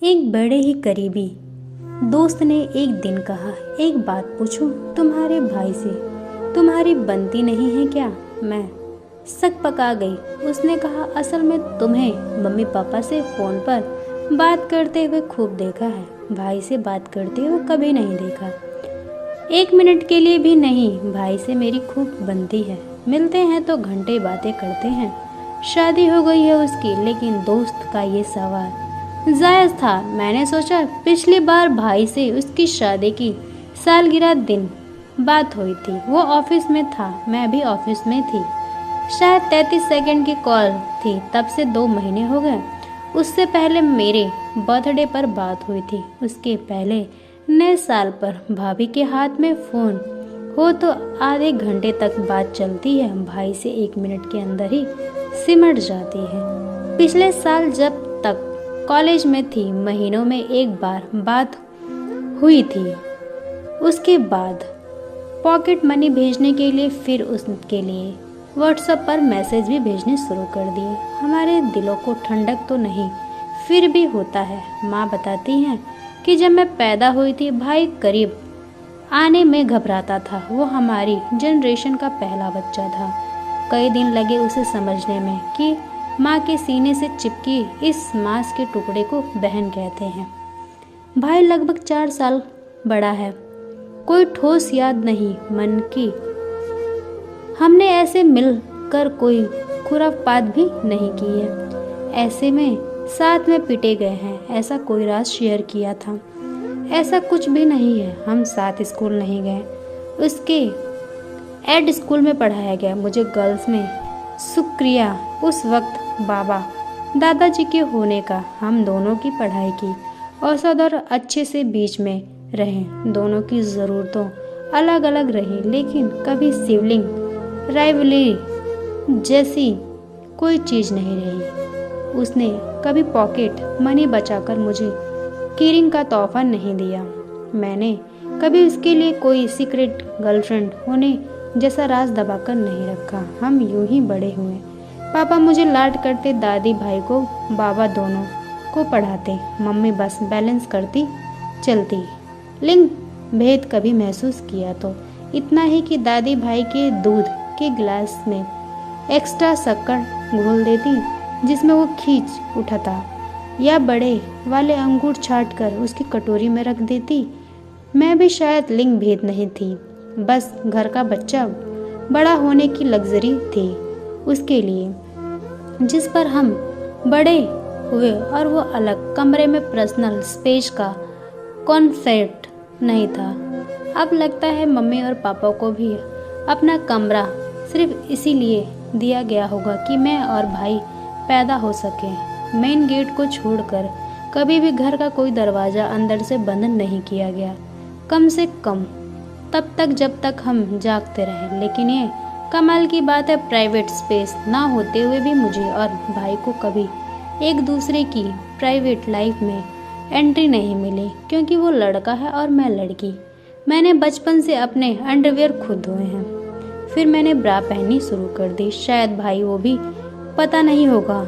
एक बड़े ही करीबी दोस्त ने एक दिन कहा, एक बात पूछूं तुम्हारे भाई से, तुम्हारी बनती नहीं है क्या? मैं सक पका गई। उसने कहा, असल में तुम्हें मम्मी पापा से फोन पर बात करते हुए खूब देखा है, भाई से बात करते हुए कभी नहीं देखा। 1 मिनट के लिए भी नहीं। भाई से मेरी खूब बनती है, मिलते हैं तो घंटे बातें करते हैं। शादी हो गई है उसकी, लेकिन दोस्त का ये सवाल जायज़ था। मैंने सोचा पिछली बार भाई से उसकी शादी की सालगिरह दिन बात हुई थी। वो ऑफिस में था, मैं भी ऑफिस में थी। शायद 33 सेकंड की कॉल थी। तब से 2 महीने हो गए। उससे पहले मेरे बर्थडे पर बात हुई थी। उसके पहले नए साल पर भाभी के हाथ में फ़ोन हो तो आधे घंटे तक बात चलती है। भाई से 1 मिनट के अंदर ही सिमट जाती है। पिछले साल जब तक कॉलेज में थी, महीनों में एक बार बात हुई थी। उसके बाद पॉकेट मनी भेजने के लिए, फिर उसके लिए व्हाट्सएप पर मैसेज भी भेजने शुरू कर दिए। हमारे दिलों को ठंडक तो नहीं, फिर भी होता है। माँ बताती हैं कि जब मैं पैदा हुई थी, भाई करीब आने में घबराता था। वो हमारी जनरेशन का पहला बच्चा था। कई दिन लगे उसे समझने में कि माँ के सीने से चिपकी इस मांस के टुकड़े को बहन कहते हैं। भाई लगभग 4 साल बड़ा है। कोई ठोस याद नहीं मन की। हमने ऐसे मिलकर कोई खुरापात भी नहीं की है। ऐसे में साथ में पिटे गए हैं, ऐसा कोई राज शेयर किया था, ऐसा कुछ भी नहीं है। हम साथ स्कूल नहीं गए। उसके एड स्कूल में पढ़ाया गया, मुझे गर्ल्स में। शुक्रिया उस वक्त बाबा दादाजी के होने का। हम दोनों की पढ़ाई की औसत और अच्छे से बीच में रहे। दोनों की ज़रूरतों अलग अलग रही, लेकिन कभी सिबलिंग राइवलरी जैसी कोई चीज़ नहीं रही। उसने कभी पॉकेट मनी बचाकर मुझे कीरिंग का तोहफा नहीं दिया। मैंने कभी उसके लिए कोई सीक्रेट गर्लफ्रेंड होने जैसा राज दबाकर नहीं रखा। हम यूं ही बड़े हुए। पापा मुझे लाड करते, दादी भाई को, बाबा दोनों को पढ़ाते, मम्मी बस बैलेंस करती चलती। लिंग भेद कभी महसूस किया तो इतना ही कि दादी भाई के दूध के गिलास में एक्स्ट्रा शक्कर घोल देती जिसमें वो खींच उठाता, या बड़े वाले अंगूर छाट कर उसकी कटोरी में रख देती। मैं भी शायद लिंग भेद नहीं थी, बस घर का बच्चा बड़ा होने की लग्जरी थी उसके लिए, जिस पर हम बड़े हुए। और वो अलग कमरे में पर्सनल स्पेस का कॉन्सेप्ट नहीं था। अब लगता है मम्मी और पापा को भी अपना कमरा सिर्फ इसीलिए दिया गया होगा कि मैं और भाई पैदा हो सके। मेन गेट को छोड़कर कभी भी घर का कोई दरवाज़ा अंदर से बंद नहीं किया गया, कम से कम तब तक जब तक हम जागते रहे। लेकिन ये कमाल की बात है, प्राइवेट स्पेस ना होते हुए भी मुझे और भाई को कभी एक दूसरे की प्राइवेट लाइफ में एंट्री नहीं मिली, क्योंकि वो लड़का है और मैं लड़की। मैंने बचपन से अपने अंडरवियर खुद धोए हैं, फिर मैंने ब्रा पहननी शुरू कर दी। शायद भाई वो भी पता नहीं होगा,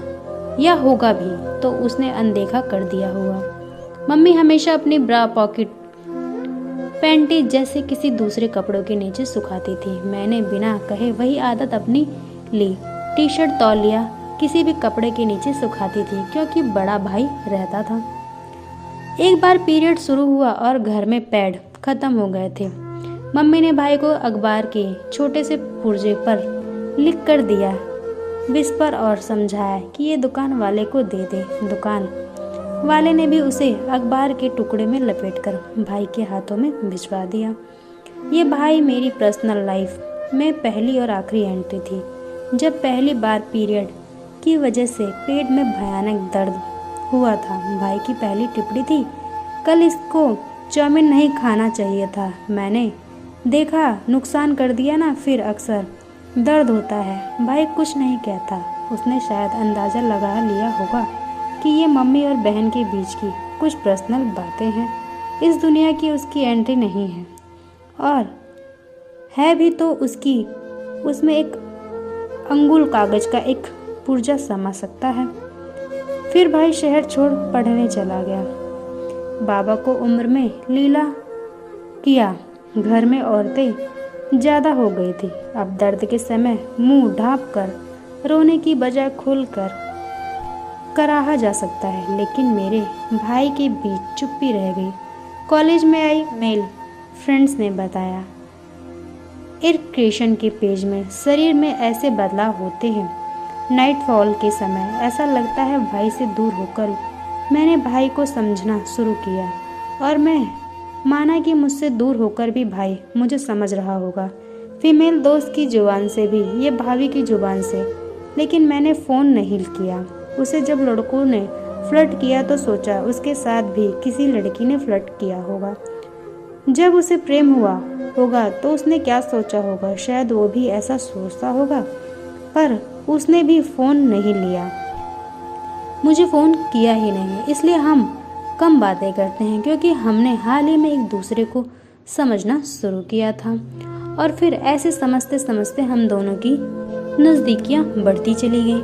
या होगा भी तो उसने अनदेखा कर दिया होगा। मम्मी हमेशा अपनी ब्रा पॉकेट पैंटी जैसे किसी दूसरे कपड़ों के नीचे सुखाती थी। मैंने बिना कहे वही आदत अपनी ली। टी शर्ट तौलिया किसी भी कपड़े के नीचे सुखाती थी, क्योंकि बड़ा भाई रहता था। एक बार पीरियड शुरू हुआ और घर में पैड खत्म हो गए थे। मम्मी ने भाई को अखबार के छोटे से पुर्जे पर लिख कर दिया, विस्पर, और समझाया कि ये दुकान वाले को दे दे। दुकान वाले ने भी उसे अखबार के टुकड़े में लपेटकर भाई के हाथों में भिजवा दिया। ये भाई मेरी पर्सनल लाइफ में पहली और आखिरी एंट्री थी। जब पहली बार पीरियड की वजह से पेट में भयानक दर्द हुआ था, भाई की पहली टिप्पणी थी, कल इसको चाउमीन नहीं खाना चाहिए था। मैंने देखा नुकसान कर दिया ना, फिर अक्सर दर्द होता है। भाई कुछ नहीं कहता। उसने शायद अंदाज़ा लगा लिया होगा कि ये मम्मी और बहन के बीच की कुछ पर्सनल बातें हैं। इस दुनिया की उसकी एंट्री नहीं है, और है भी तो उसमें एक अंगुल कागज का एक पुर्जा समा सकता है। फिर भाई शहर छोड़ पढ़ने चला गया। बाबा को उम्र में लीला किया। घर में औरतें ज़्यादा हो गई थी। अब दर्द के समय मुंह ढाँप कर रोने की बजाय खुलकर कराहा जा सकता है, लेकिन मेरे भाई के बीच चुप्पी रह गई। कॉलेज में आई मेल फ्रेंड्स ने बताया, इरिटेशन के पेज में शरीर में ऐसे बदलाव होते हैं। नाइटफॉल के समय ऐसा लगता है भाई से दूर होकर मैंने भाई को समझना शुरू किया, और मैं माना कि मुझसे दूर होकर भी भाई मुझे समझ रहा होगा। फीमेल दोस्त की जुबान से भी, ये भाभी की जुबान से। लेकिन मैंने फ़ोन नहीं किया उसे। जब लड़कों ने फ्लर्ट किया तो सोचा उसके साथ भी किसी लड़की ने फ्लर्ट किया होगा। जब उसे प्रेम हुआ होगा तो उसने क्या सोचा होगा, शायद वो भी ऐसा सोचता होगा। पर उसने भी फ़ोन नहीं लिया, मुझे फ़ोन किया ही नहीं। इसलिए हम कम बातें करते हैं, क्योंकि हमने हाल ही में एक दूसरे को समझना शुरू किया था। और फिर ऐसे समझते समझते हम दोनों की नज़दीकियाँ बढ़ती चली गई।